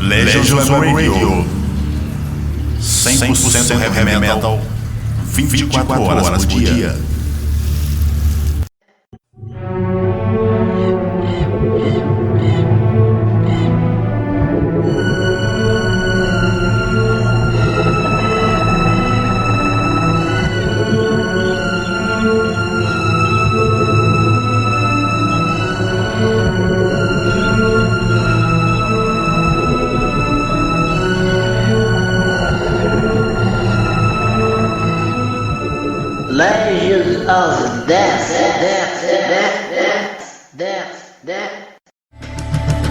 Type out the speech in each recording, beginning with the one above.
Legends Web Radio. 100% heavy metal, 24 horas por dia. Legends of Death.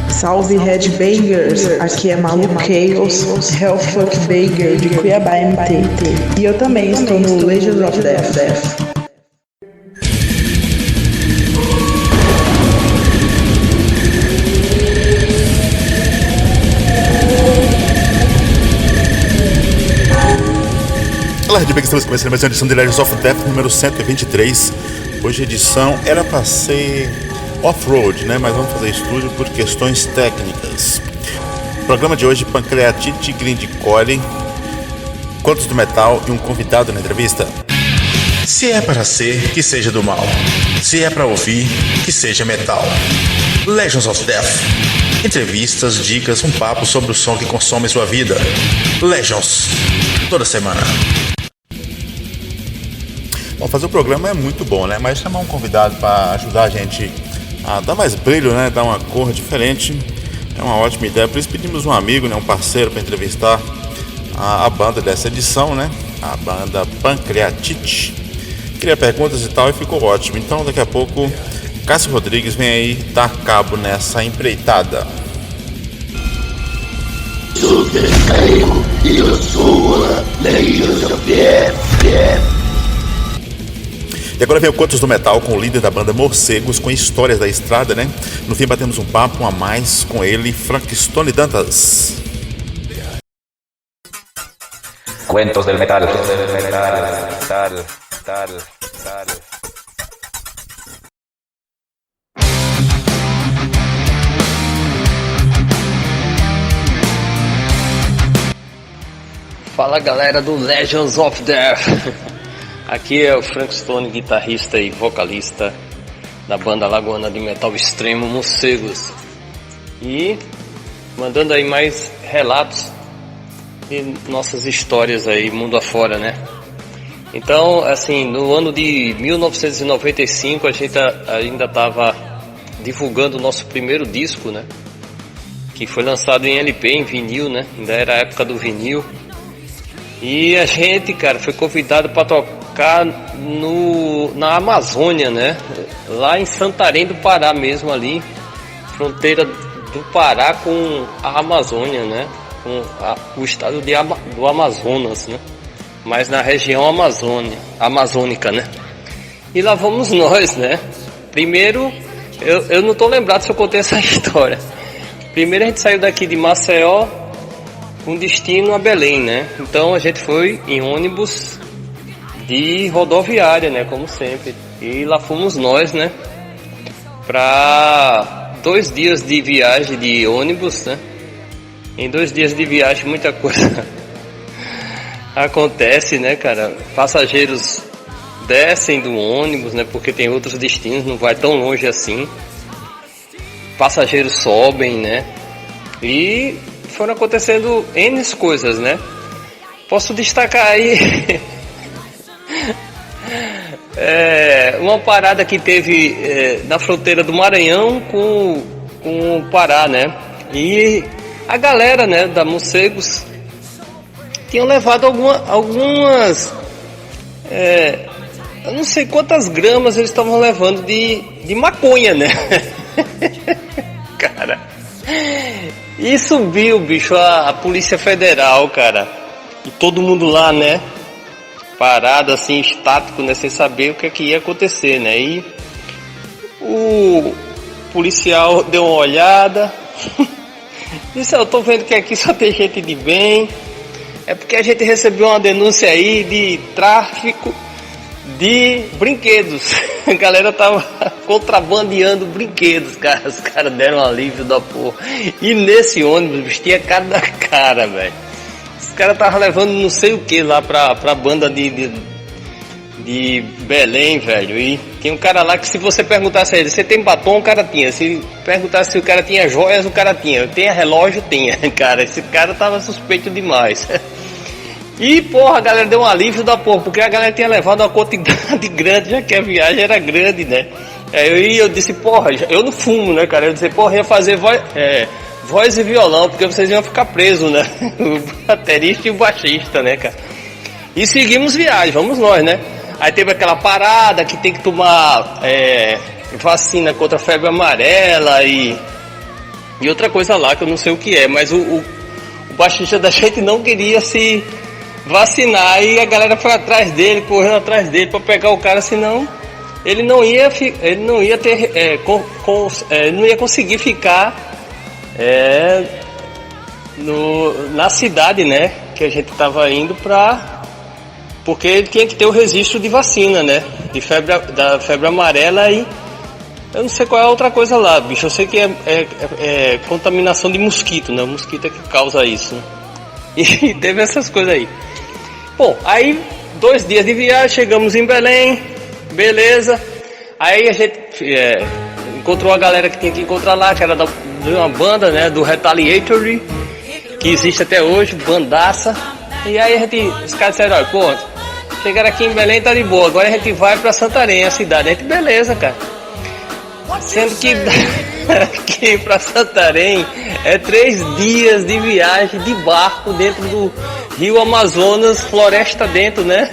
Salve Headbangers, aqui é Malu Chaos, Hellfuck Banger de Cuiabá MT. E eu também estou no Legends of Death. Olá, Redbang, estamos começando mais uma edição de Legends of Death número 123. Hoje a edição era para ser off-road, né? Mas vamos fazer estúdio por questões técnicas. O programa de hoje, Pancreatite Grindcore, Contos do Metal e um convidado na entrevista. Se é para ser, que seja do mal. Se é para ouvir, que seja metal. Legends of Death. Entrevistas, dicas, um papo sobre o som que consome sua vida. Legends. Toda semana. Bom, fazer o programa é muito bom, né? Mas chamar um convidado para ajudar a gente a dar mais brilho, né? Dar uma cor diferente é uma ótima ideia. Por isso pedimos um amigo, né? Um parceiro para entrevistar a banda dessa edição, né? A banda Pancreatite. Queria perguntas e tal e ficou ótimo. Então daqui a pouco Cássio Rodrigues vem aí dar cabo nessa empreitada. Eu descarrego e eu sou a Legends of Death. E agora vem o Contos do Metal com o líder da banda Morcegos, com histórias da estrada, né? No fim batemos um papo a mais com ele, Frank Stone Dantas. Cuentos del metal. Fala galera do Legends of Death. Aqui é o Frank Stone, guitarrista e vocalista da banda lagoana de metal extremo Morcegos. E mandando aí mais relatos de nossas histórias aí mundo afora, né? Então, assim, no ano de 1995 a gente ainda estava divulgando o nosso primeiro disco, né? Que foi lançado em LP, em vinil, né? Ainda era a época do vinil. E a gente, cara, foi convidado para tocar na Amazônia, né? Lá em Santarém do Pará mesmo, ali, fronteira do Pará com a Amazônia, né? Com o estado do Amazonas, né? Mas na região amazônica, né? E lá vamos nós, né? Primeiro, eu não tô lembrado se eu contei essa história. Primeiro a gente saiu daqui de Maceió com destino a Belém, né? Então a gente foi em ônibus de rodoviária, né? Como sempre. E lá fomos nós, né? Para 2 dias de viagem de ônibus, né? Em 2 dias de viagem muita coisa acontece, né, cara? Passageiros descem do ônibus, né? Porque tem outros destinos, não vai tão longe assim. Passageiros sobem, né? E foram acontecendo N coisas, né? Posso destacar aí uma parada que teve na fronteira do Maranhão com o Pará, né? E a galera, né, da Morcegos tinham levado algumas eu não sei quantas gramas eles estavam levando de maconha, né? Cara, e subiu, bicho, a Polícia Federal, cara, e todo mundo lá, né, parado assim, estático, né, sem saber o que ia acontecer, né? E o policial deu uma olhada, disse: eu tô vendo que aqui só tem gente de bem, é porque a gente recebeu uma denúncia aí de tráfico de brinquedos. A galera tava contrabandeando brinquedos, cara. Os caras deram um alívio da porra. E nesse ônibus, bicho, tinha cada cara, velho. Os caras estavam levando não sei o que lá pra banda de Belém, velho. E tem um cara lá que, se você perguntasse a ele, você tem batom? O cara tinha. Se perguntasse se o cara tinha joias, o cara tinha. Tem relógio? Tinha. Cara, esse cara tava suspeito demais. E, porra, a galera deu um alívio da porra, porque a galera tinha levado uma quantidade grande, já que a viagem era grande, né? Aí eu disse, porra, eu não fumo, né, cara? Eu disse, porra, ia fazer voz e violão, porque vocês iam ficar presos, né? O baterista e o baixista, né, cara? E seguimos viagem, vamos nós, né? Aí teve aquela parada que tem que tomar vacina contra a febre amarela e outra coisa lá, que eu não sei o que é, mas o baixista da gente não queria se vacinar, e a galera foi atrás dele, correndo atrás dele pra pegar o cara, senão ele não ia ter ele não ia conseguir ficar na cidade, né, que a gente tava indo porque ele tinha que ter o registro de vacina, né, da febre amarela, e eu não sei qual é a outra coisa lá, bicho. Eu sei que é contaminação de mosquito, né, o mosquito é que causa isso, né? E teve essas coisas aí. Bom, aí 2 dias de viagem, chegamos em Belém, beleza. Aí a gente encontrou a galera que tinha que encontrar lá, que era de uma banda, né, do Retaliatory, que existe até hoje, bandaça. E aí os caras disseram, olha, pô, chegaram aqui em Belém, tá de boa, agora a gente vai pra Santarém, a cidade. A gente, beleza, cara. Sendo que aqui pra Santarém é 3 dias de viagem de barco dentro do Rio Amazonas, floresta dentro, né?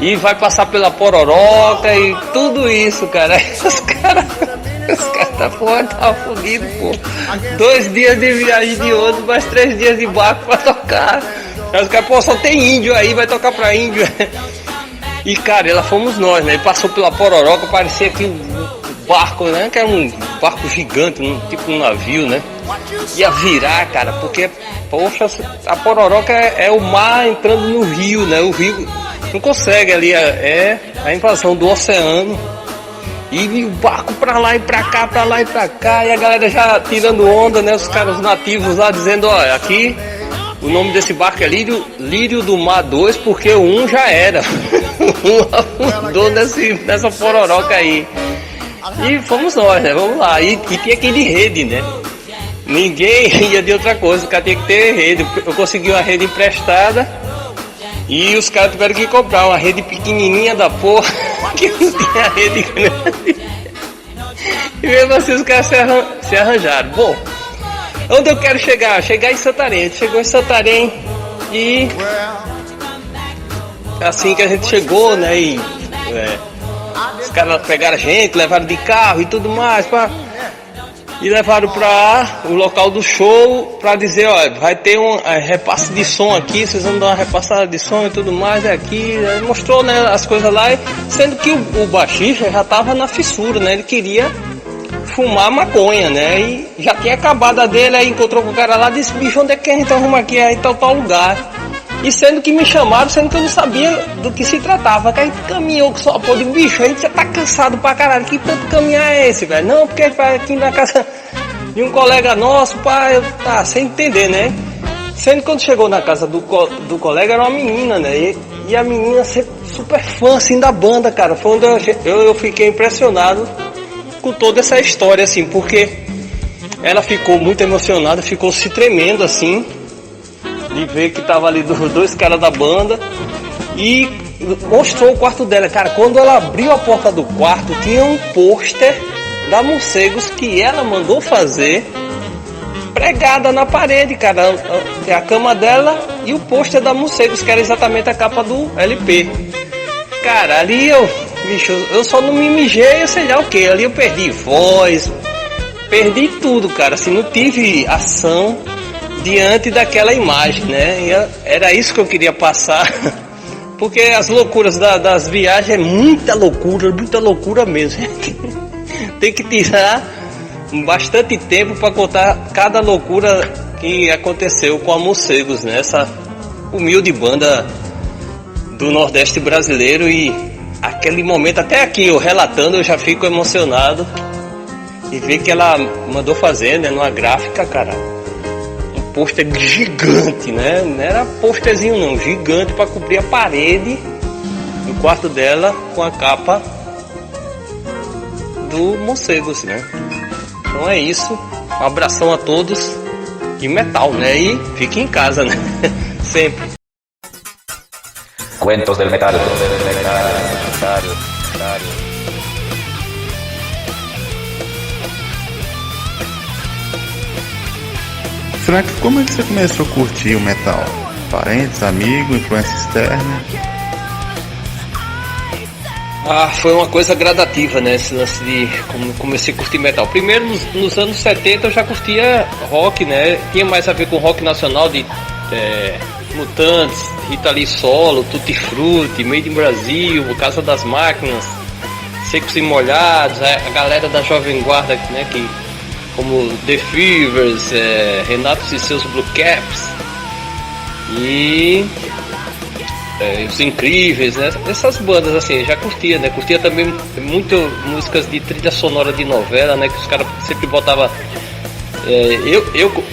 E vai passar pela Pororoca e tudo isso, cara. Aí os caras tá fudido, pô. 2 dias de viagem de ônibus, mais 3 dias de barco pra tocar. Aí os caras, pô, só tem índio aí, vai tocar pra índio. E, cara, lá fomos nós, né? Ele passou pela Pororoca, parecia que um barco, né? Que era um barco gigante, tipo um navio, né? Ia virar, cara, porque, poxa, a Pororoca é o mar entrando no rio, né? O rio não consegue ali, é a invasão do oceano. E o barco pra lá e pra cá, pra lá e pra cá, e a galera já tirando onda, né? Os caras nativos lá dizendo, ó, aqui o nome desse barco é Lírio do Mar 2, porque o 1 já era. Um afundou nessa Pororoca aí. E fomos nós, né? Vamos lá. E tinha que ir de rede, né? Ninguém ia de outra coisa, o cara tinha que ter rede. Eu consegui uma rede emprestada e os caras tiveram que comprar uma rede pequenininha da porra, que não tinha rede grande. E mesmo assim os caras se arranjaram. Bom, onde eu quero chegar? Chegar em Santarém. A gente chegou em Santarém e assim que a gente chegou, né? E os caras pegaram a gente, levaram de carro e tudo mais, e levaram para o local do show para dizer, ó, vai ter um repasse de som aqui, vocês vão dar uma repassada de som e tudo mais, aqui. Aí mostrou, né, as coisas lá, sendo que o baixista já tava na fissura, né, ele queria fumar maconha, né, e já tinha acabado a dele, aí encontrou com o cara lá, disse, bicho, onde é que a gente arruma aqui? Aí tal lugar. E sendo que me chamaram, sendo que eu não sabia do que se tratava. Que a gente caminhou com só pô, de bicho, a gente já tá cansado pra caralho. Que tanto caminhar é esse, velho? Não, porque vai aqui na casa de um colega nosso, pai, tá, sem entender, né? Sendo que quando chegou na casa do colega era uma menina, né? E a menina super fã, assim, da banda, cara. Foi onde eu fiquei impressionado com toda essa história, assim, porque ela ficou muito emocionada, ficou se tremendo, assim, de ver que tava ali 2 caras da banda, e mostrou o quarto dela. Cara, quando ela abriu a porta do quarto, tinha um pôster da Morcegos que ela mandou fazer, pregada na parede, cara, a cama dela e o pôster da Morcegos, que era exatamente a capa do LP. Cara, ali eu só não me mijei, eu sei lá o que, ali eu perdi voz, perdi tudo, cara, assim, não tive ação diante daquela imagem, né? E era isso que eu queria passar, porque as loucuras das viagens é muita loucura mesmo. Tem que tirar bastante tempo para contar cada loucura que aconteceu com a Morcegos, né? Essa humilde banda do Nordeste brasileiro, e aquele momento, até aqui eu relatando, eu já fico emocionado. E ver que ela mandou fazer, né, numa gráfica, cara, um pôster gigante, né? Não era pôsterzinho não, gigante para cobrir a parede do quarto dela com a capa do Morcegos, né? Então é isso, um abração a todos e metal, né? E fique em casa, né? Sempre. Cuentos del metal. Frank, como é que você começou a curtir o metal? Parentes, amigos, influência externa? Foi uma coisa gradativa, né? Esse lance de como comecei a curtir metal. Primeiro, nos anos 70 eu já curtia rock, né? Tinha mais a ver com rock nacional de Mutantes, Rita Lee Solo, Tutti Frutti, Made in Brasil, Casa das Máquinas, Secos e Molhados, a galera da Jovem Guarda, né? Como The Fevers, Renato e seus Blue Caps e Os Incríveis, né? Essas bandas assim, já curtia, né? Curtia também muito músicas de trilha sonora de novela, né? Que os caras sempre botavam.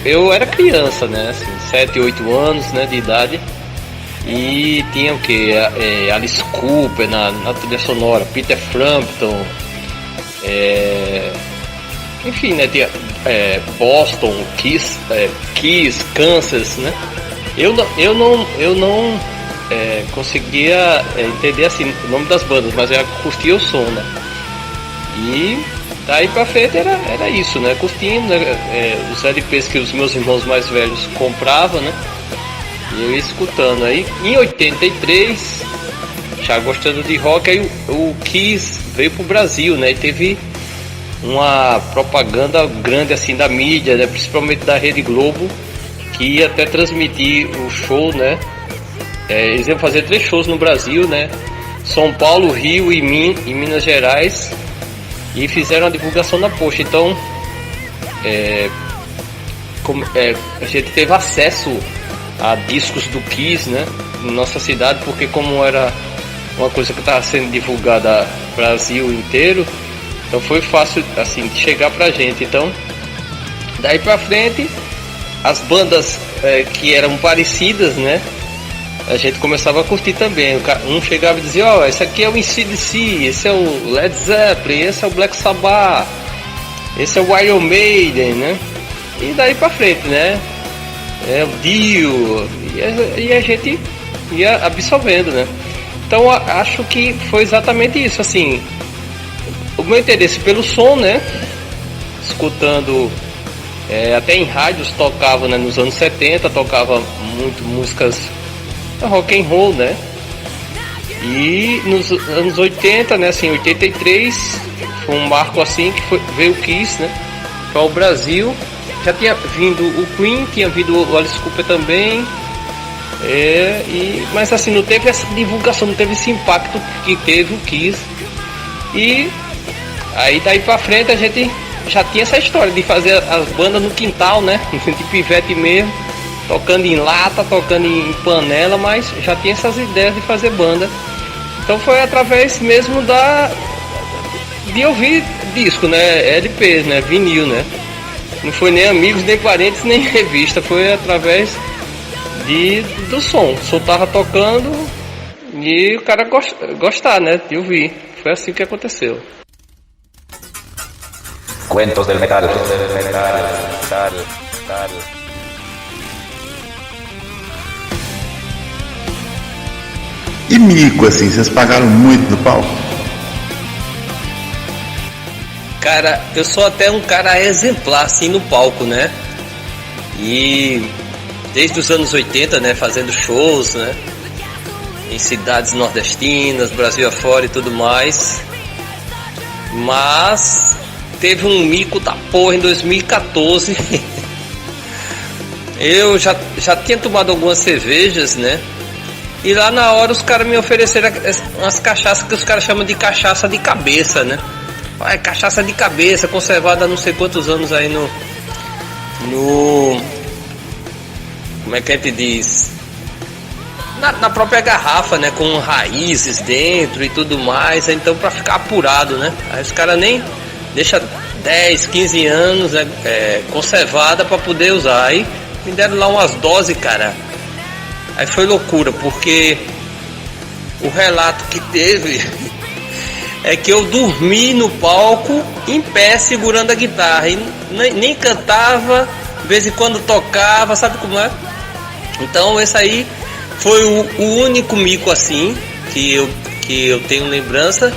Eu era criança, né? Assim, 7, 8 anos, né? De idade. E tinha o que? Alice Cooper na trilha sonora, Peter Frampton, enfim, né? Tinha Boston, Kiss, Kansas, né? Eu não conseguia entender assim o nome das bandas, mas eu curtia o som, né? E daí pra frente era isso, né? Curtindo, né? Os LPs que os meus irmãos mais velhos compravam, né? E eu ia escutando. Aí em 83, já gostando de rock, aí o Kiss veio pro Brasil, né? E teve uma propaganda grande assim da mídia, né? Principalmente da Rede Globo, que ia até transmitir o show, né? Eles iam fazer 3 shows no Brasil, né? São Paulo, Rio e Minas Gerais, e fizeram a divulgação na posta. Então a gente teve acesso a discos do Kiss, né? Na nossa cidade, porque como era uma coisa que estava sendo divulgada Brasil inteiro, então foi fácil assim de chegar pra gente. Então daí pra frente as bandas que eram parecidas, né? A gente começava a curtir também. Um chegava e dizia, esse aqui é o AC/DC, esse é o Led Zeppelin, esse é o Black Sabbath, esse é o Iron Maiden, né? E daí pra frente, né? O Dio, e a gente ia absorvendo, né? Então acho que foi exatamente isso, assim, o meu interesse pelo som, né? Escutando, até em rádios tocava, né? Nos anos 70 tocava muito músicas rock and roll, né? E nos anos 80, né? Assim, 83 foi um marco assim que veio o Kiss, né? Para o Brasil. Já tinha vindo o Queen, tinha vindo o Alice Cooper também, mas assim, não teve essa divulgação, não teve esse impacto que teve o Kiss. E aí daí pra frente a gente já tinha essa história de fazer as bandas no quintal, né? De pivete mesmo, tocando em lata, tocando em panela, mas já tinha essas ideias de fazer banda. Então foi através mesmo de ouvir disco, né? LPs, né? Vinil, né? Não foi nem amigos, nem parentes, nem revista. Foi através do som. O som tava tocando e o cara gostar, né? De ouvir. Foi assim que aconteceu. Cuentos del metal. E mico, assim, vocês pagaram muito no palco? Cara, eu sou até um cara exemplar assim no palco, né? E desde os anos 80, né, fazendo shows, né, em cidades nordestinas, Brasil afora e tudo mais. Mas teve um mico da porra em 2014. Eu já tinha tomado algumas cervejas, né? E lá na hora os caras me ofereceram umas cachaças que os caras chamam de cachaça de cabeça, né? Cachaça de cabeça, conservada há não sei quantos anos aí no como é que a gente diz? na própria garrafa, né? Com raízes dentro e tudo mais. Então, pra ficar apurado, né? Aí os caras nem deixa 10, 15 anos conservada pra poder usar. Aí me deram lá umas doses, cara. Aí foi loucura, porque o relato que teve é que eu dormi no palco em pé segurando a guitarra e nem cantava, de vez em quando tocava, sabe como é? Então esse aí foi o único mico assim que eu tenho lembrança.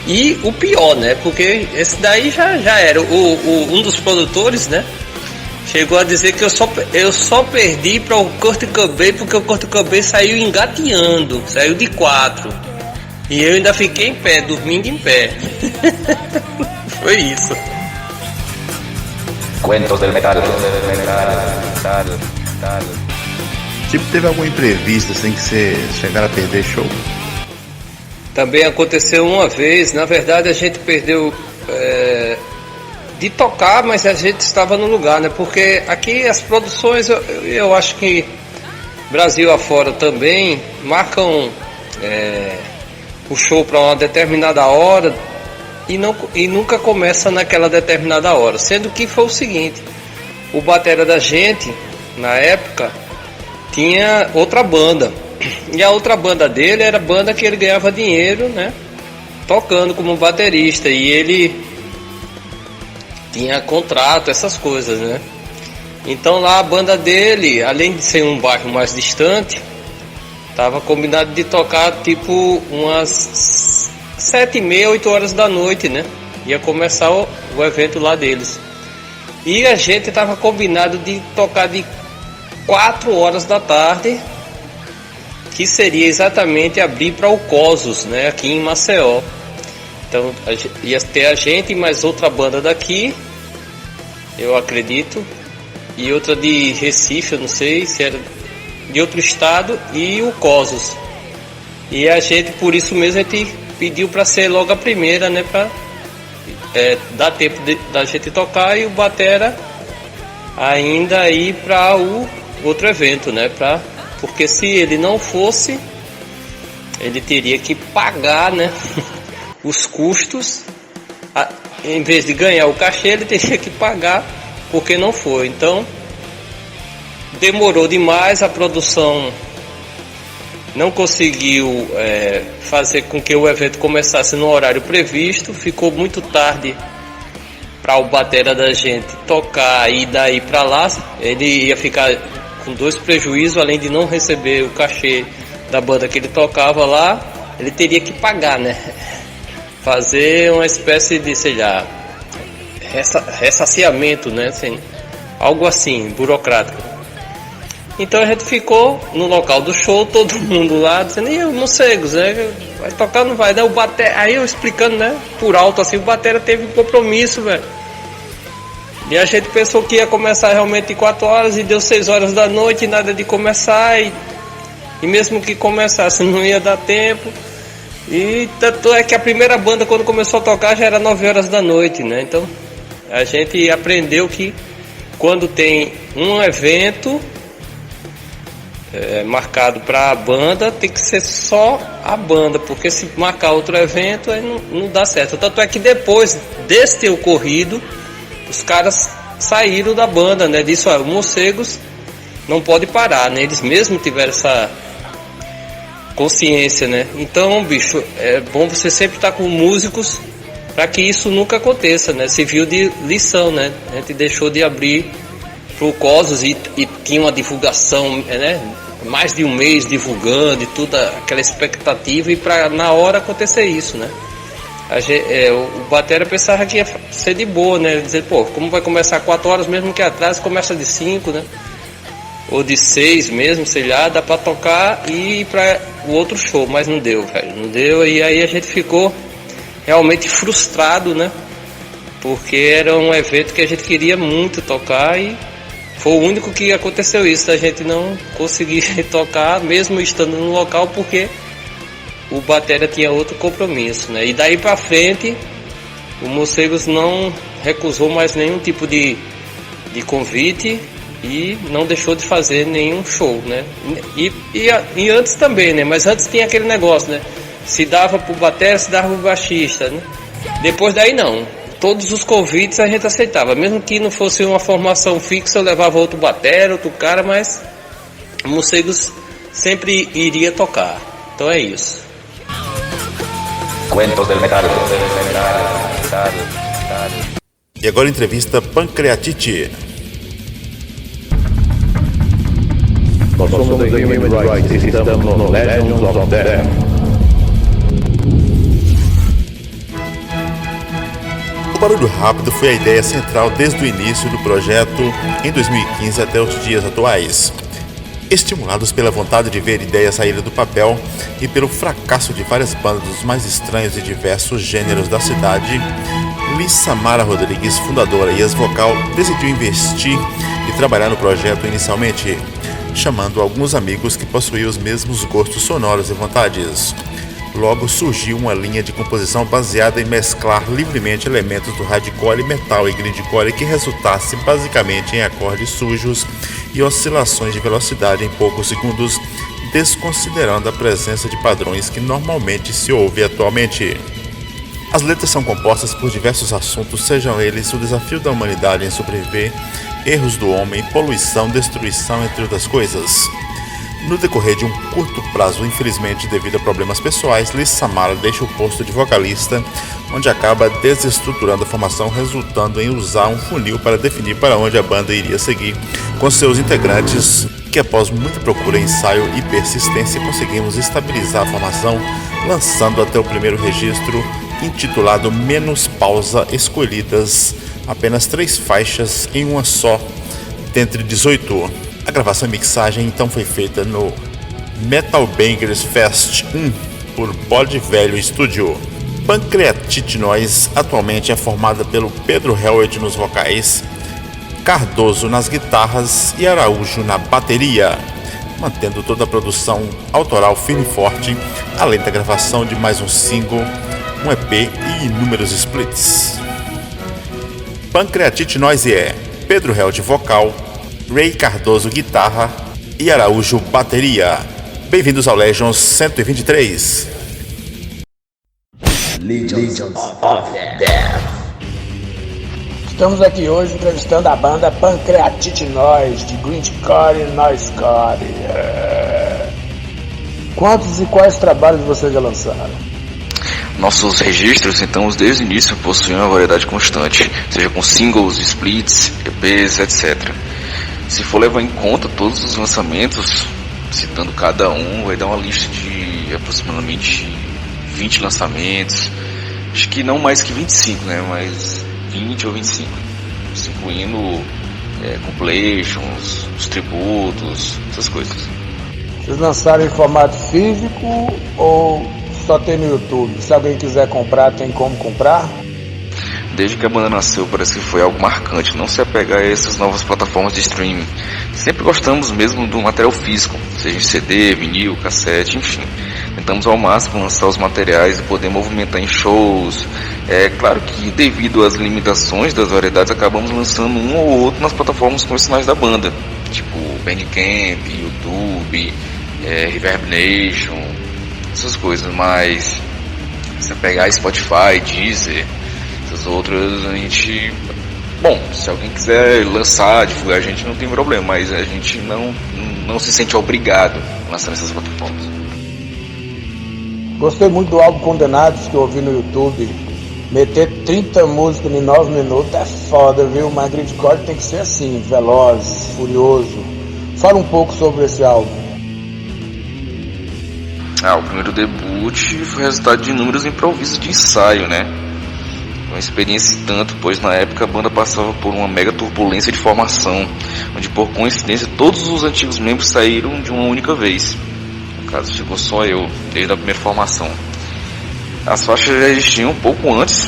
E o pior, né? Porque esse daí já era um dos produtores, né? Chegou a dizer que eu só perdi para o Kurt Cobain porque o Kurt Cobain saiu engateando, saiu de 4. E eu ainda fiquei em pé, dormindo em pé. Foi isso. Cuentos del metal. Tipo, teve algum imprevisto assim que você chegaram a perder show? Também aconteceu uma vez, na verdade a gente perdeu de tocar, mas a gente estava no lugar, né? Porque aqui as produções, eu acho que Brasil afora também marcam o show para uma determinada hora e nunca começa naquela determinada hora. Sendo que foi o seguinte, o batera da gente, na época, tinha outra banda. E a outra banda dele era a banda que ele ganhava dinheiro, né? Tocando como baterista. E ele tinha contrato, essas coisas, né? Então lá a banda dele, além de ser um bairro mais distante, tava combinado de tocar tipo umas 7h30, 8 horas da noite, né? Ia começar o evento lá deles. E a gente tava combinado de tocar de 4 horas da tarde, que seria exatamente abrir para o Cosos, né? Aqui em Maceió. Então ia ter a gente e mais outra banda daqui, eu acredito, e outra de Recife, eu não sei se era de outro estado, e o Cosos. E a gente, por isso mesmo, a gente pediu para ser logo a primeira, né? Para dar tempo da gente tocar e o batera ainda ir para o outro evento, né? Porque se ele não fosse, ele teria que pagar, né? Os custos, em vez de ganhar o cachê, ele teria que pagar porque não foi. Então demorou demais, a produção não conseguiu fazer com que o evento começasse no horário previsto, ficou muito tarde para o batera da gente tocar e daí para lá. Ele ia ficar com 2 prejuízos, além de não receber o cachê da banda que ele tocava lá, ele teria que pagar, né? Fazer uma espécie de, sei lá, ressaciamento, né? Assim, algo assim, burocrático. Então a gente ficou no local do show, todo mundo lá, dizendo, e os morcegos, né? Vai tocar, não vai, né? Aí eu explicando, né? Por alto, assim, o batera teve um compromisso, velho. E a gente pensou que ia começar realmente em 4 horas e deu 6 horas da noite, nada de começar, e mesmo que começasse não ia dar tempo. E tanto é que a primeira banda, quando começou a tocar, já era 9 horas da noite, né? Então a gente aprendeu que quando tem um evento marcado para a banda, tem que ser só a banda, porque se marcar outro evento aí não dá certo. Tanto é que depois desse ter ocorrido, os caras saíram da banda, né? Disse, os morcegos não pode parar, né? Eles mesmos tiveram essa consciência, né? Então, bicho, é bom você sempre estar com músicos para que isso nunca aconteça, né? Serviu de lição, né? A gente deixou de abrir pro Cosos e tinha uma divulgação, né? Mais de um mês divulgando e tudo, aquela expectativa, e para na hora acontecer isso, né? O batera pensava que ia ser de boa, né? Dizer, pô, como vai começar 4 horas, mesmo que atrás começa de 5, né? Ou de 6 mesmo, sei lá, dá pra tocar e ir pra o outro show, mas não deu, velho, não deu. E aí a gente ficou realmente frustrado, né? Porque era um evento que a gente queria muito tocar e foi o único que aconteceu isso, a gente não conseguir tocar, mesmo estando no local, porque o batera tinha outro compromisso, né? E daí pra frente, o Morcegos não recusou mais nenhum tipo de convite e não deixou de fazer nenhum show, né? E antes também, né? Mas antes tinha aquele negócio, né? Se dava pro batera, se dava pro baixista, né? Depois daí não. Todos os convites a gente aceitava, mesmo que não fosse uma formação fixa, eu levava outro batera, outro cara, mas Morcegos sempre iria tocar. Então é isso. Cuentos del metal. E agora entrevista Pancreatite. Nós somos da Human Rights e estamos no Legends of Death. O barulho rápido foi a ideia central desde o início do projeto em 2015 até os dias atuais. Estimulados pela vontade de ver ideias saírem do papel e pelo fracasso de várias bandas dos mais estranhos e diversos gêneros da cidade, Lissamara Rodrigues, fundadora e ex-vocal, decidiu investir e trabalhar no projeto inicialmente, chamando alguns amigos que possuíam os mesmos gostos sonoros e vontades. Logo surgiu uma linha de composição baseada em mesclar livremente elementos do hardcore, metal e grindcore que resultasse basicamente em acordes sujos e oscilações de velocidade em poucos segundos, desconsiderando a presença de padrões que normalmente se ouve atualmente. As letras são compostas por diversos assuntos, sejam eles o desafio da humanidade em sobreviver, erros do homem, poluição, destruição, entre outras coisas. No decorrer de um curto prazo, infelizmente devido a problemas pessoais, Lissamara deixa o posto de vocalista, onde acaba desestruturando a formação, resultando em usar um funil para definir para onde a banda iria seguir, com seus integrantes, que após muita procura, ensaio e persistência conseguimos estabilizar a formação, lançando até o primeiro registro, intitulado Menos Pausa, escolhidas apenas 3 faixas em uma só, dentre 18. A gravação e mixagem então foi feita no Metal Bangers Fest 1 por Bode Velho Studio. Pancreatite Noise atualmente é formada pelo Pedro Hellward nos vocais, Cardoso nas guitarras e Araújo na bateria, mantendo toda a produção autoral firme e forte, além da gravação de mais um single, um EP e inúmeros splits. Pancreatite Noise é Pedro Hellward vocal, Ray Cardoso guitarra e Araújo bateria. Bem-vindos ao Legends 123. Legends of Death. Estamos aqui hoje entrevistando a banda Pancreatite Noise, de grindcore e noisecore. Quantos e quais trabalhos vocês já lançaram? Nossos registros, então, desde o início possuem uma variedade constante, seja com singles, splits, EPs, etc. Se for levar em conta todos os lançamentos, citando cada um, vai dar uma lista de aproximadamente 20 lançamentos. Acho que não mais que 25, né? Mas 20 ou 25. Isso incluindo compilations, os tributos, essas coisas. Vocês lançaram em formato físico ou só tem no YouTube? Se alguém quiser comprar, tem como comprar? Desde que a banda nasceu, parece que foi algo marcante, não se apegar a essas novas plataformas de streaming. Sempre gostamos mesmo do material físico, seja em CD, vinil, cassete, enfim. Tentamos ao máximo lançar os materiais e poder movimentar em shows. É claro que devido às limitações das variedades, acabamos lançando um ou outro nas plataformas convencionais da banda, tipo Bandcamp, YouTube, Reverb Nation, essas coisas. Mas se pegar Spotify, Deezer, essas outras, a gente... Bom, se alguém quiser lançar, divulgar, a gente não tem problema, mas a gente não se sente obrigado a lançar nessas plataformas. Gostei muito do álbum Condenados que eu ouvi no YouTube. Meter 30 músicas em 9 minutos é foda, viu? Mas grindcore tem que ser assim, veloz, furioso. Fala um pouco sobre esse álbum. O primeiro debut foi resultado de inúmeros improvisos de ensaio, né? Uma experiência e tanto, pois na época a banda passava por uma mega turbulência de formação, onde por coincidência todos os antigos membros saíram de uma única vez. No caso, ficou só eu, desde a primeira formação. As faixas já existiam um pouco antes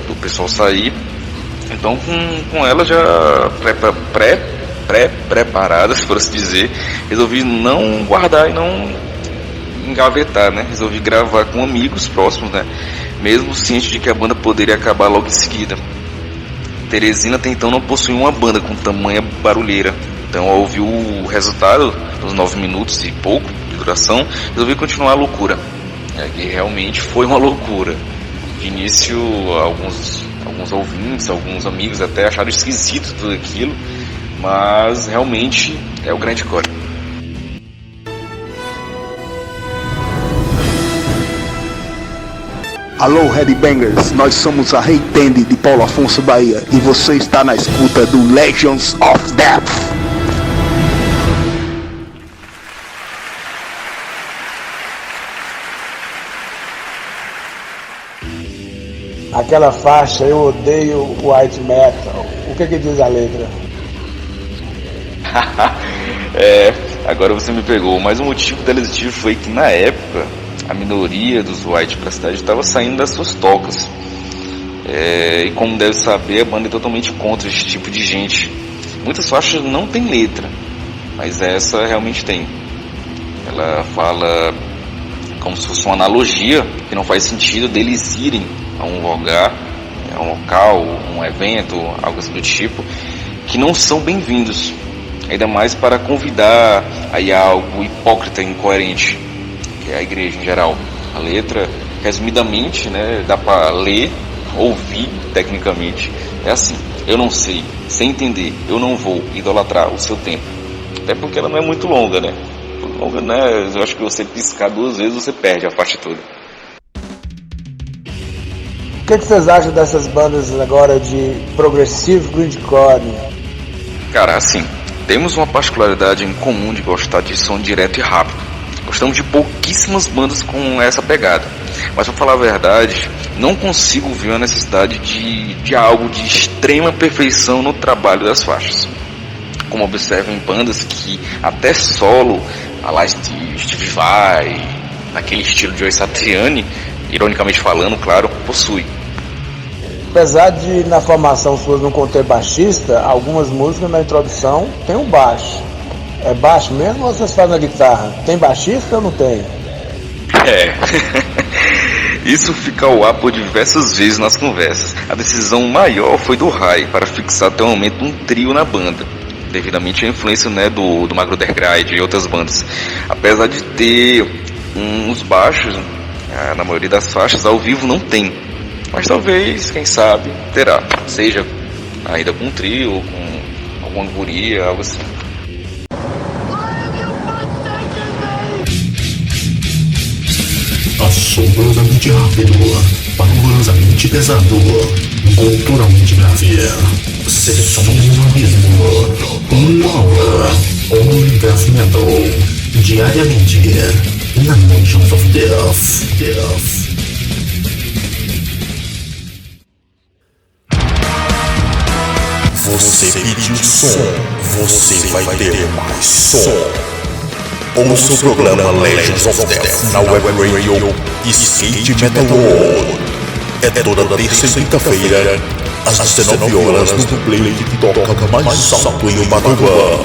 do pessoal sair, então com elas já pré-preparadas, por assim dizer, resolvi não guardar e não engavetar, né? Resolvi gravar com amigos próximos, né? Mesmo ciente de que a banda poderia acabar logo em seguida. Teresina até então não possuía uma banda com tamanha barulheira. Então, ao ouvir o resultado dos 9 minutos e pouco de duração, resolvi continuar a loucura. Que realmente foi uma loucura. De início, alguns ouvintes, alguns amigos até acharam esquisito tudo aquilo, mas realmente é o grindcore. Alô, Headbangers, nós somos a Rei Tende de Paulo Afonso, Bahia, e você está na escuta do Legions of Death. Aquela faixa, eu odeio white metal. O que diz a letra? Agora você me pegou. Mas o motivo dela existir foi que na época a minoria dos white pra cidade estava saindo das suas tocas. E como deve saber, a banda é totalmente contra esse tipo de gente. Muitas faixas não tem letra, mas essa realmente tem. Ela fala como se fosse uma analogia, que não faz sentido deles irem a um lugar, a um local, um evento, algo assim do tipo, que não são bem-vindos. Ainda mais para convidar aí a algo hipócrita e incoerente, que é a igreja em geral. A letra, resumidamente, né, dá para ler, ouvir tecnicamente. É assim: eu não sei, sem entender, eu não vou idolatrar o seu tempo. Até porque ela não é muito longa, né? Longa, né? Eu acho que você piscar 2 vezes, você perde a faixa toda. O que vocês acham dessas bandas agora de progressive grindcore? Cara, assim, temos uma particularidade em comum de gostar de som direto e rápido. Gostamos de pouquíssimas bandas com essa pegada. Mas pra falar a verdade, não consigo ver a necessidade de algo de extrema perfeição no trabalho das faixas. Como observo em bandas que até solo, a lá Steve Vai, naquele estilo de Joe Satriani, ironicamente falando, claro, possui. Apesar de na formação suas não conter baixista, algumas músicas na introdução tem um baixo. É baixo mesmo ou vocês fazem na guitarra? Tem baixista ou não tem? Isso fica ao ar por diversas vezes nas conversas. A decisão maior foi do Rai para fixar até o momento um trio na banda, devidamente à influência, né, do Magro Underground e outras bandas. Apesar de ter uns baixos, na maioria das faixas ao vivo não tem. Mas talvez, quem sabe, terá. Seja ainda com um trio, ou com alguma guria, algo assim. Assombrosamente rápido, pavorosamente pesado, culturalmente grave. Sessões no abismo, 1 hora, Only Death Metal, diariamente, na Legions of Death. Você pediu som, você vai ter mais som. Ouça o programa Legions of Death na web radio Skate Metal World. É toda terça e quinta-feira, às 19 horas, no play que toca mais alto em Ubatuba.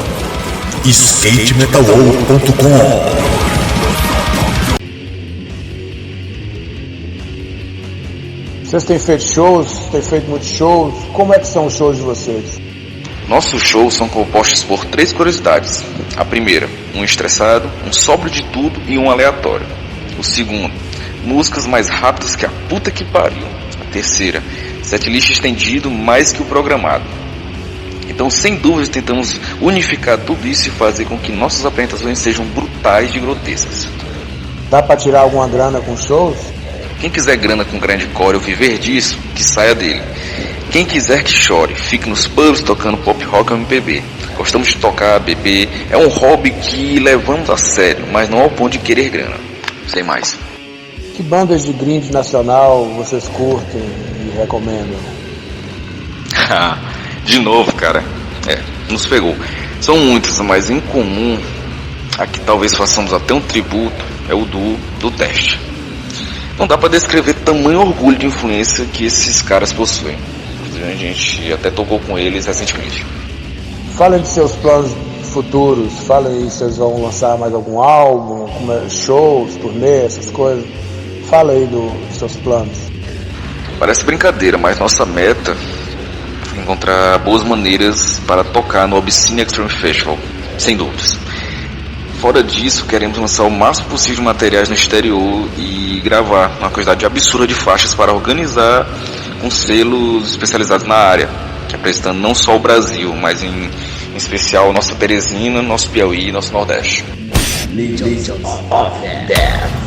SkateMetalWorld.com. Vocês têm feito shows? Têm feito muitos shows? Como é que são os shows de vocês? Nossos shows são compostos por 3 curiosidades. A primeira, um estressado, um sóbrio de tudo e um aleatório. O segundo, músicas mais rápidas que a puta que pariu. A terceira, setlist estendido mais que o programado. Então, sem dúvidas, tentamos unificar tudo isso e fazer com que nossas apresentações sejam brutais de grotescas. Dá pra tirar alguma grana com shows? Quem quiser grana com grindcore ou viver disso, que saia dele. Quem quiser que chore, fique nos pubs tocando pop rock ou MPB. Gostamos de tocar, beber, é um hobby que levamos a sério, mas não ao ponto de querer grana. Sem mais. Que bandas de grind nacional vocês curtem e recomendam? De novo, cara, nos pegou. São muitas, mas em comum, a que talvez façamos até um tributo, é o do Teste. Não dá pra descrever tamanho orgulho de influência que esses caras possuem. A gente até tocou com eles recentemente. Falem de seus planos futuros. Falem se vocês vão lançar mais algum álbum, shows, turnê, essas coisas. Fala aí dos seus planos. Parece brincadeira, mas nossa meta encontrar boas maneiras para tocar no Obscene Extreme Festival, sem dúvidas. Fora disso, queremos lançar o máximo possível de materiais no exterior e gravar uma quantidade absurda de faixas para organizar com selos especializados na área, representando não só o Brasil, mas em especial nossa Teresina, nosso Piauí e nosso Nordeste. Legions of Death.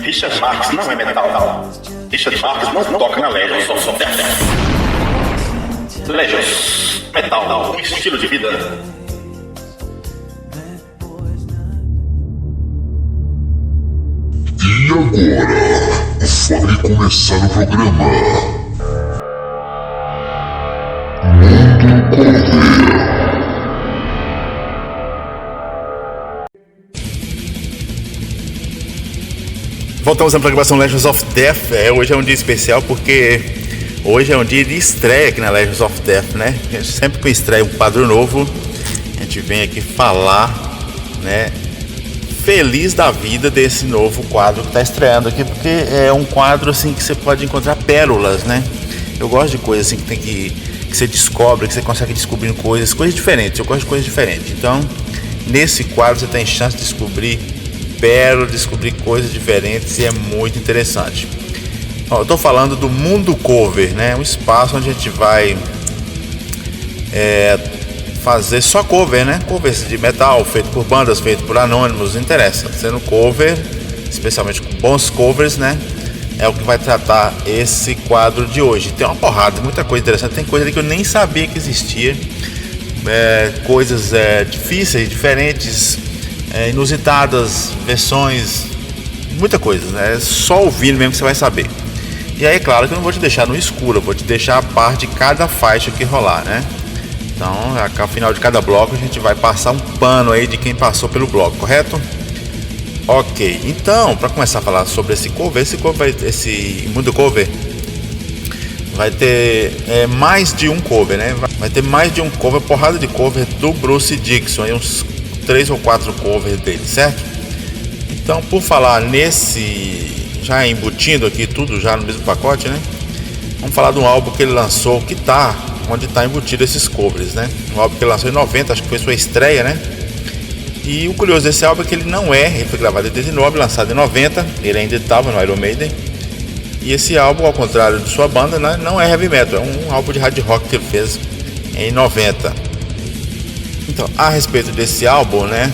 Richard Marx não é metal. Richard Marx não toca na Legions of Death. Legions, metal, um estilo de vida. E agora, vai começar o programa Mundo Cover. Voltamos à programação Legends of Death. Hoje é um dia especial porque hoje é um dia de estreia aqui na Legends of Death, né? Sempre que estreia um quadro novo, a gente vem aqui falar, né? Feliz da vida desse novo quadro que está estreando aqui, porque é um quadro assim que você pode encontrar pérolas, né? Eu gosto de coisas assim que você descobre, que você consegue descobrir coisas diferentes. Eu gosto de coisas diferentes. Então, nesse quadro você tem chance de descobrir coisas diferentes e é muito interessante. Eu estou falando do Mundo Cover, né? Um espaço onde a gente vai fazer só cover, né? Covers de metal, feito por bandas, feito por anônimos, não interessa. Sendo cover, especialmente com bons covers, né? É o que vai tratar esse quadro de hoje. Tem uma porrada, muita coisa interessante. Tem coisa ali que eu nem sabia que existia. Coisas difíceis, diferentes, inusitadas, versões, muita coisa, né? É só ouvindo mesmo que você vai saber. E aí, claro que eu não vou te deixar no escuro, eu vou te deixar a par de cada faixa que rolar, né? Então, ao final de cada bloco a gente vai passar um pano aí de quem passou pelo bloco, correto? Ok, então, para começar a falar sobre esse Mundo Cover, vai ter mais de um cover, né? Vai ter mais de um cover, porrada de cover do Bruce Dickinson, aí uns 3 ou 4 covers dele, certo? Então, por falar nesse, já embutindo aqui tudo já no mesmo pacote, né? Vamos falar de um álbum que ele lançou, onde está embutido esses covers, né? Um álbum que ele lançou em 90, acho que foi sua estreia, né? E o curioso desse álbum é que ele foi gravado em 89, lançado em 90, ele ainda estava no Iron Maiden. E esse álbum, ao contrário de sua banda, né, não é heavy metal, é um álbum de hard rock que ele fez em 90. Então, a respeito desse álbum, né,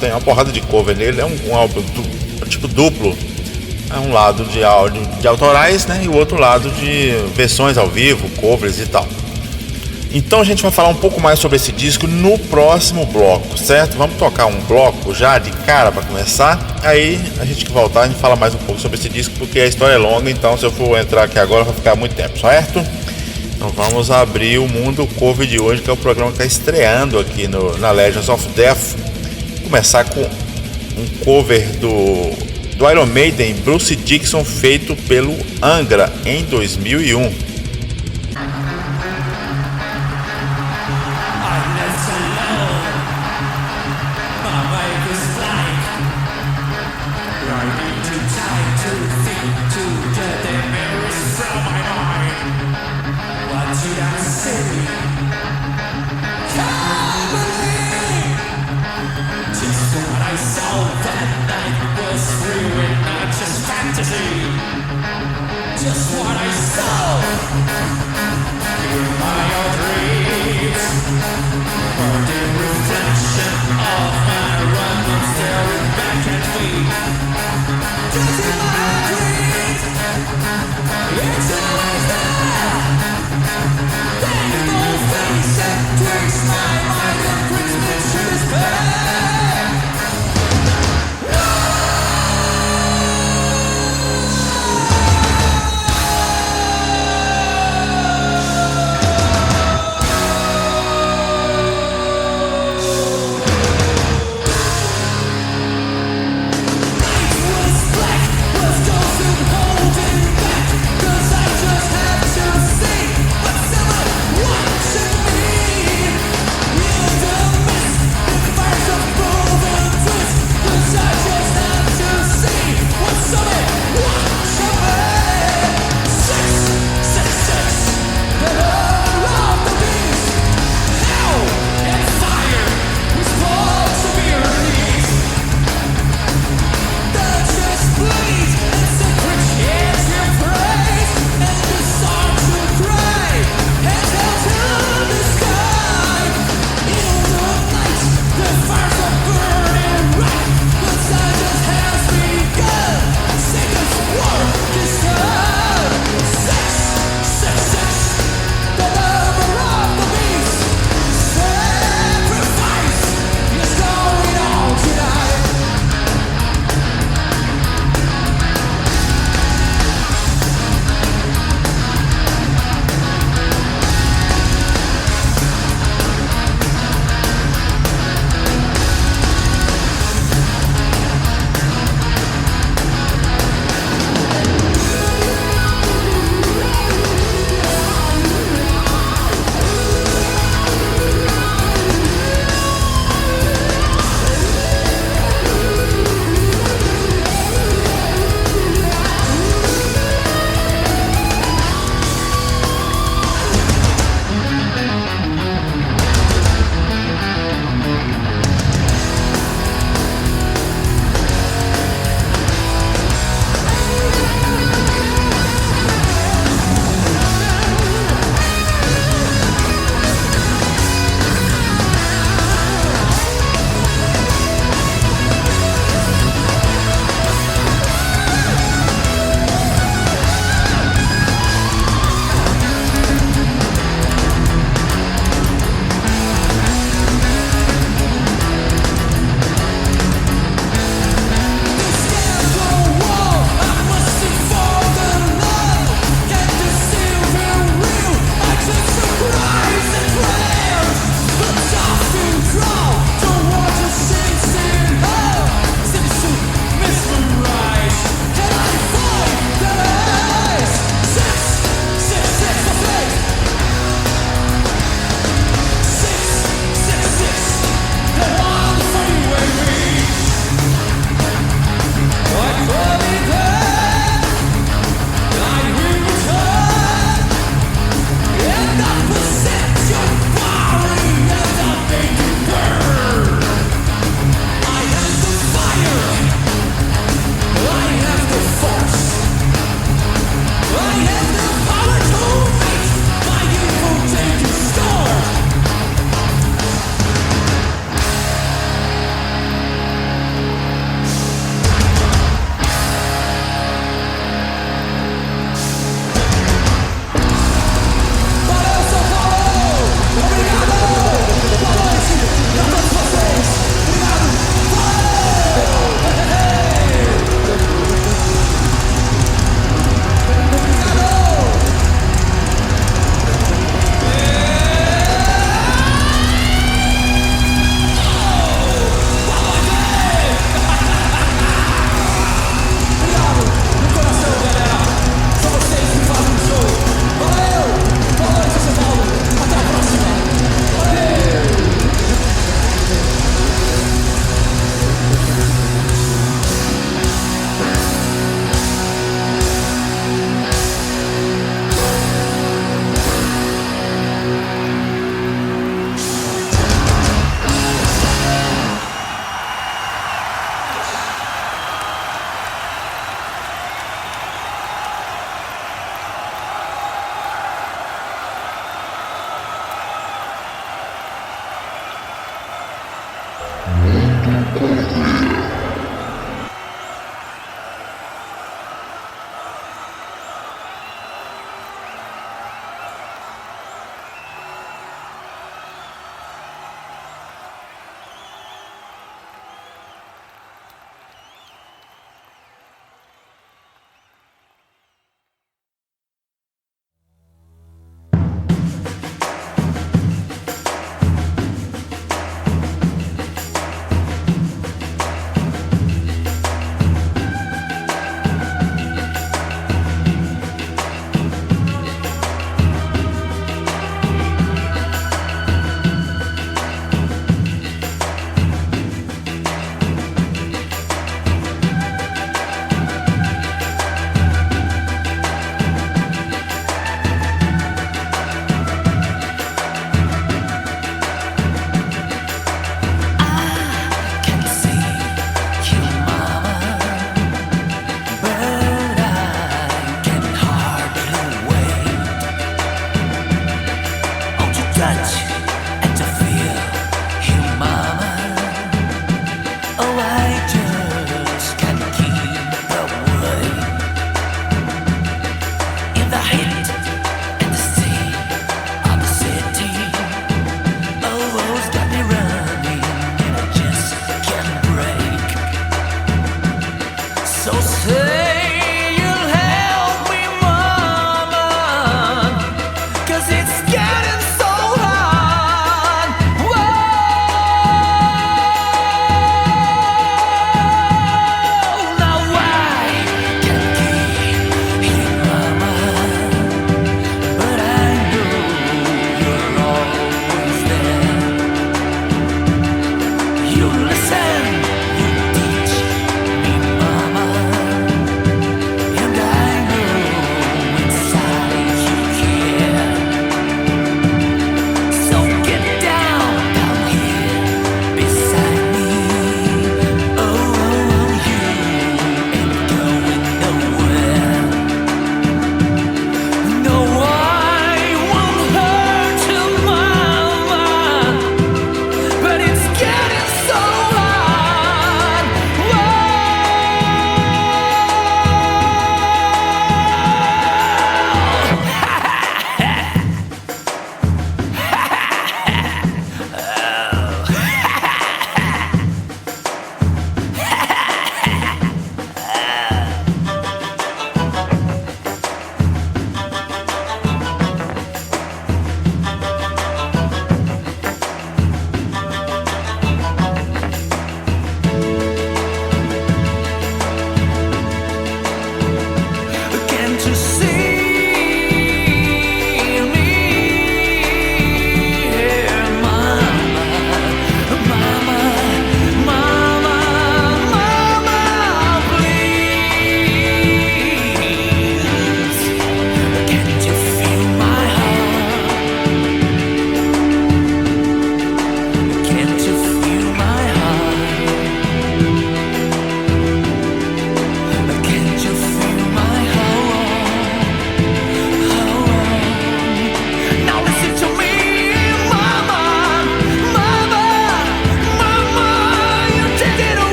tem uma porrada de cover nele, é um álbum tipo duplo. É um lado de áudio de autorais, né, e o outro lado de versões ao vivo, covers e tal. Então a gente vai falar um pouco mais sobre esse disco no próximo bloco, certo? Vamos tocar um bloco já de cara para começar. Aí a gente que voltar, a gente fala mais um pouco sobre esse disco, porque a história é longa, então se eu for entrar aqui agora vai ficar muito tempo, certo? Então vamos abrir o Mundo Cover de hoje, que é o programa que está estreando aqui na Legends of Death. Vou começar com um cover do Iron Maiden, Bruce Dickinson, feito pelo Angra em 2001. Just what I saw in my dreams, the reflection of my random staring back at me. Just in my dreams, it's always there. Painful face that twists my mind and brings me to despair.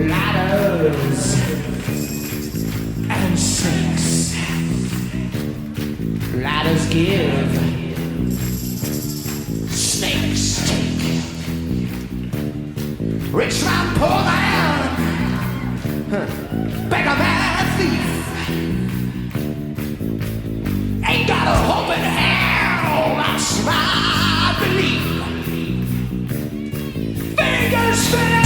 ladders and sinks. Ladders give, snakes take. Rich man, poor man, beggar man, thief. Ain't got a hope in hell, that's my belief. Fingers spinning.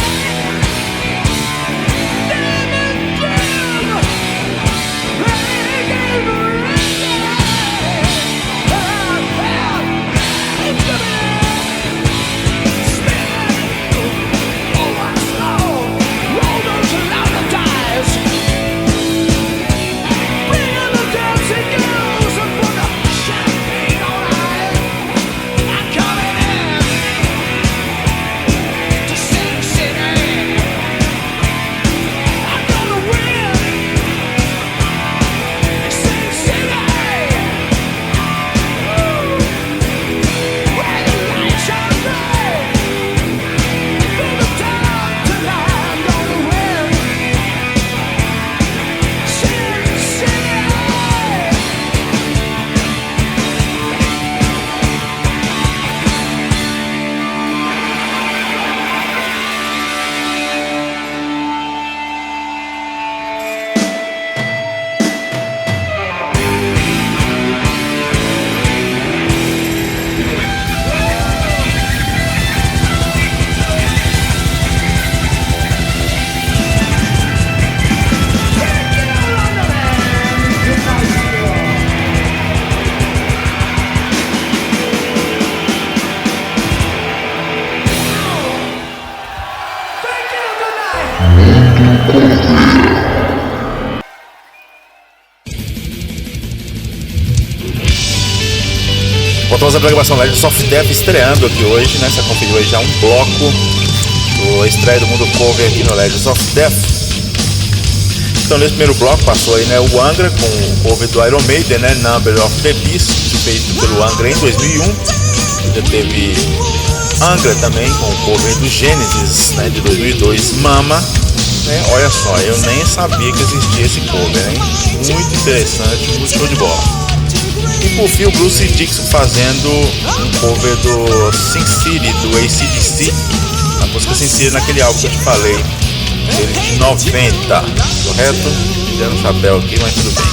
Oh, Voltamos à programação Legends of Death estreando aqui hoje, né? Você conferiu aí já um bloco da estreia do mundo cover aqui no Legends of Death. Então nesse primeiro bloco passou aí, né, o Angra com o cover do Iron Maiden, né, Number of the Beast, feito pelo Angra em 2001. Já teve Angra também com o cover do Genesis, né, de 2002, Mama. Né? Olha só, eu nem sabia que existia esse cover, hein? Muito interessante, muito show de bola. E por fim o Bruce Dixon fazendo um cover do Sin City, do AC/DC, a música Sin City naquele álbum que eu te falei, dele de 90, correto? Dando um chapéu aqui, mas tudo bem.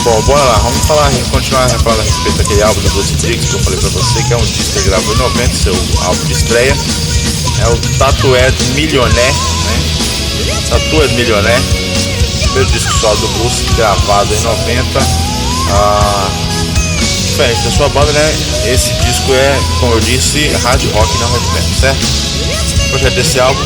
Bom, bora lá, vamos continuar falando a respeito daquele álbum do Bruce Dixon que eu falei pra você, que é um disco que ele gravou em 90, seu álbum de estreia. É o Tattooed Millionaire, né? Tattooed Millionaire, primeiro disco solo do Bruce, gravado em 90. Diferente da sua banda, né? Esse disco é, como eu disse, hard rock, não heavy metal, certo? O projeto desse álbum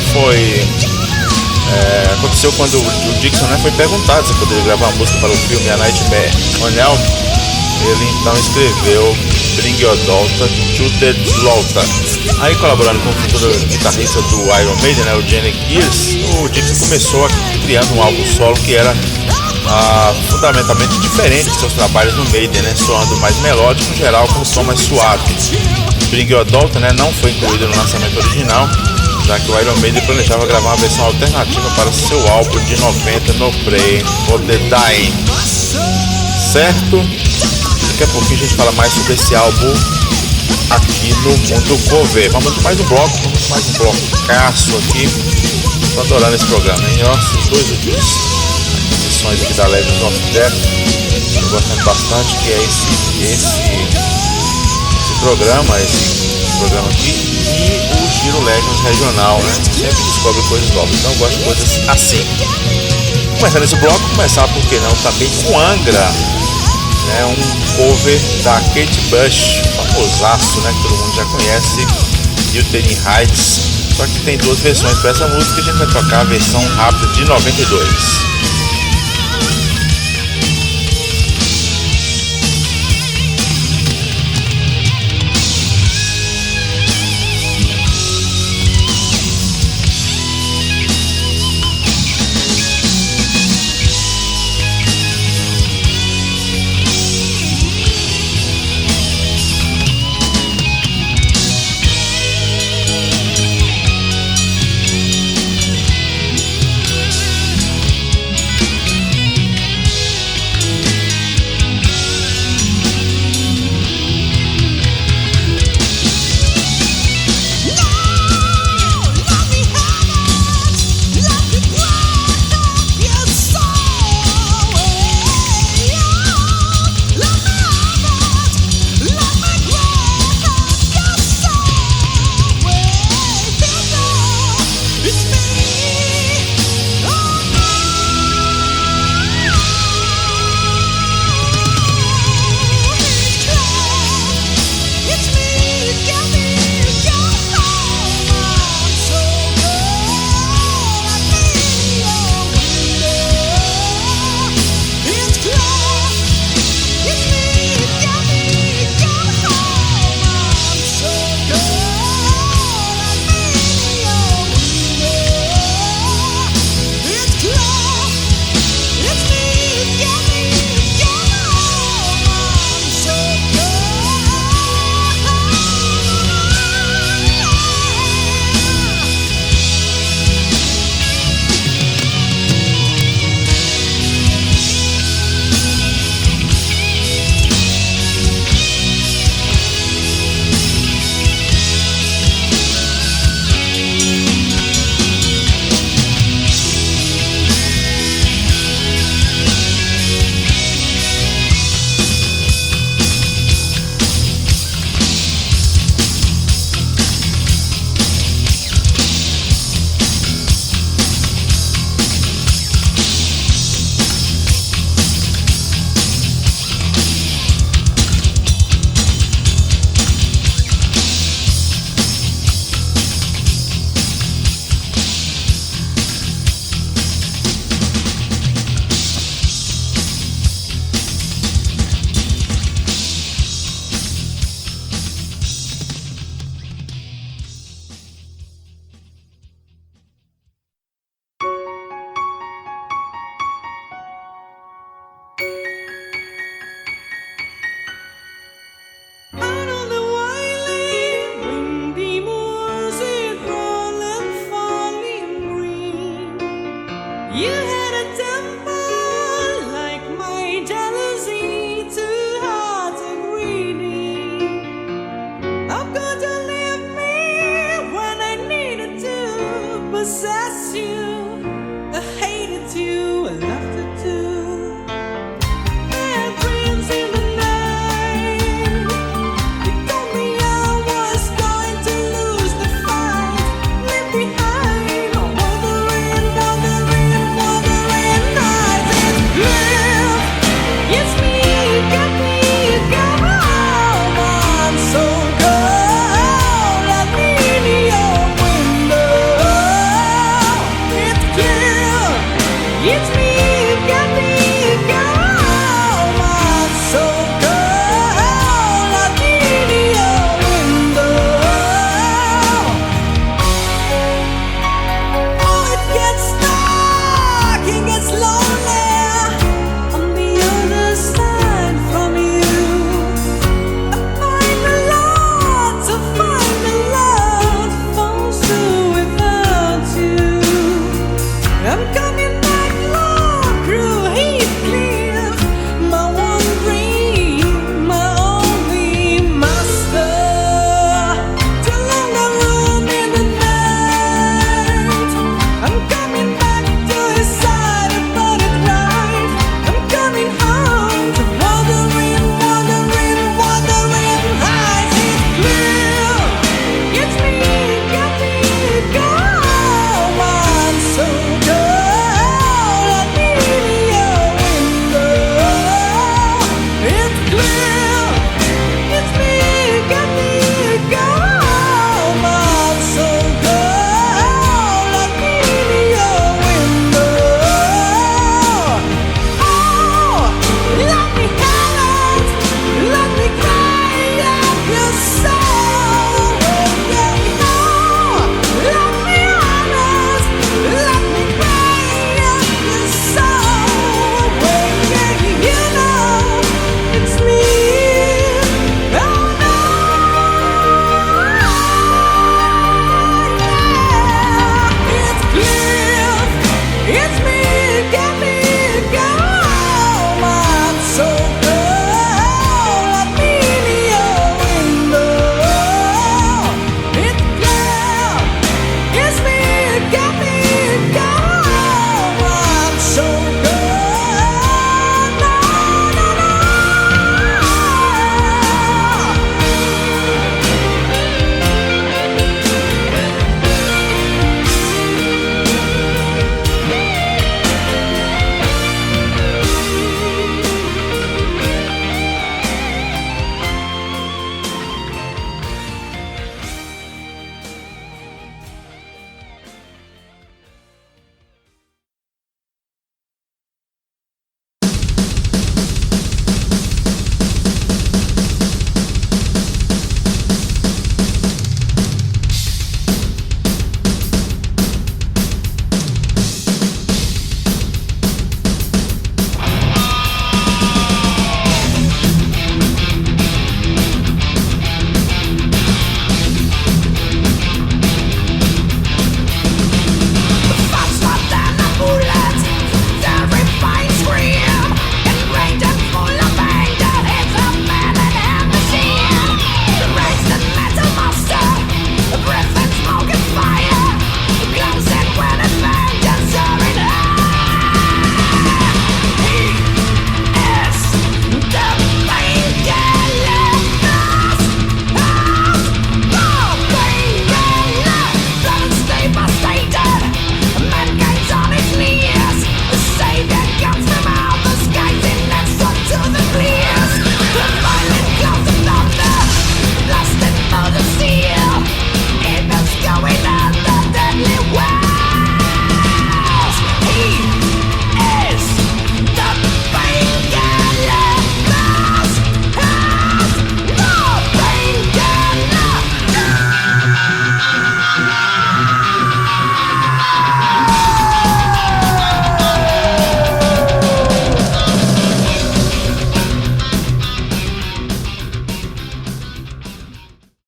aconteceu quando o Dixon, né, foi perguntado se poderia gravar uma música para o filme A Nightmare on Elm. Ele então escreveu Bring Your Daughter to the Slaughter. Aí, colaborando com o futuro guitarrista do Iron Maiden, né, o Jannik Gears, o Dixon começou criando um álbum solo que era fundamentalmente diferente de seus trabalhos no Maiden, né, soando mais melódico em geral, com um som mais suave. Bring Your Daughter, né, não foi incluído no lançamento original, já que o Iron Maiden planejava gravar uma versão alternativa para seu álbum de 90, No Pray for the Dying. Certo? Daqui a pouquinho a gente fala mais sobre esse álbum aqui no Mundo Cover. Vamos mais um bloco caço aqui. Tô adorando esse programa, hein? Nossa, os dois últimos edições aqui da Legends of Death, tô gostando bastante, que é esse programa aqui e o Giro Legends regional, né? Sempre descobre coisas novas, então eu gosto de coisas assim. Começando esse bloco, começar, por que não, também com Angra, né? Um cover da Kate Bush, famosaço, né? Que todo mundo já conhece, Wuthering Heights, só que tem duas versões para essa música. A gente vai tocar a versão rápida de 92.